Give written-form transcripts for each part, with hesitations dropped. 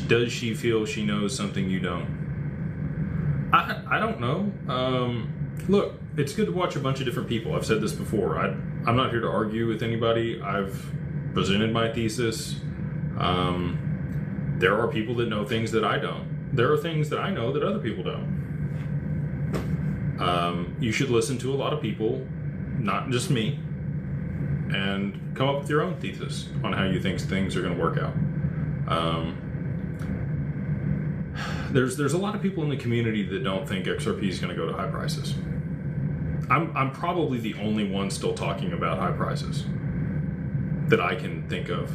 Does she feel she knows something you don't? I don't know. Look, it's good to watch a bunch of different people. I've said this before. I'm not here to argue with anybody. I've presented my thesis. There are people that know things that I don't. There are things that I know that other people don't. You should listen to a lot of people, not just me, and come up with your own thesis on how you think things are going to work out. There's a lot of people in the community that don't think XRP is going to go to high prices. I'm probably the only one still talking about high prices that I can think of.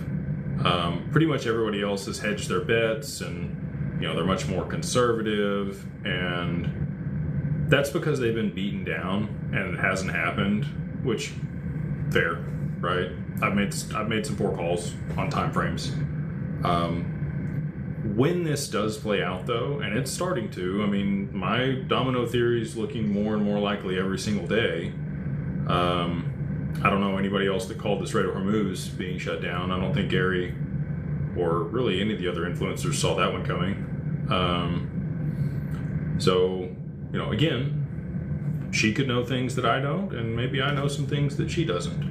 Pretty much everybody else has hedged their bets, and they're much more conservative, and that's because they've been beaten down and it hasn't happened. Which, fair, right? I've made some poor calls on time frames. When this does play out, though, and it's starting to, I mean, my domino theory is looking more and more likely every single day. I don't know anybody else that called the Strait of Hormuz being shut down. I don't think Gary or really any of the other influencers saw that one coming. So, again, she could know things that I don't, and maybe I know some things that she doesn't.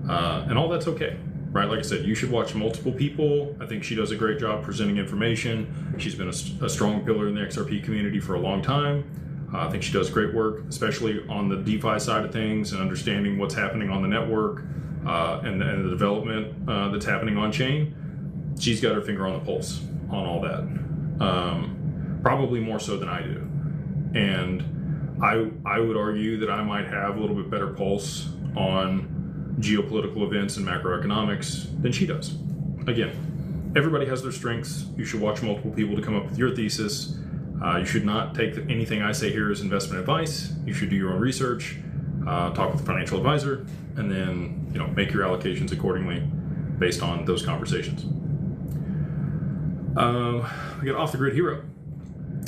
And all that's okay. Right, like I said, you should watch multiple people. I think she does a great job presenting information. She's been a strong pillar in the XRP community for a long time. I think she does great work, especially on the DeFi side of things and understanding what's happening on the network and the development that's happening on chain. She's got her finger on the pulse on all that, probably more so than I do. And I would argue that I might have a little bit better pulse on geopolitical events and macroeconomics than she does. Again, everybody has their strengths. You should watch multiple people to come up with your thesis. You should not take anything I say here as investment advice. You should do your own research, talk with a financial advisor, and then make your allocations accordingly based on those conversations. We got Off the Grid Hero.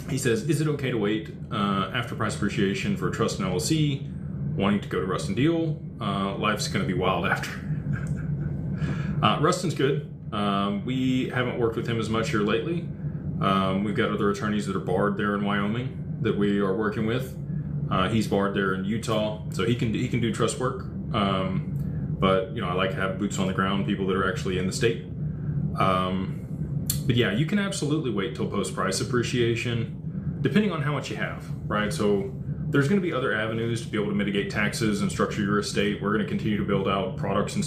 He says, is it okay to wait after price appreciation for a trust and LLC wanting to go to Rust and Deal? Life's going to be wild after. Rustin's good. We haven't worked with him as much here lately. We've got other attorneys that are barred there in Wyoming that we are working with. He's barred there in Utah, so he can do trust work. But I like to have boots on the ground, people that are actually in the state. But yeah, you can absolutely wait till post price appreciation, depending on how much you have, right? So there's going to be other avenues to be able to mitigate taxes and structure your estate. We're going to continue to build out products and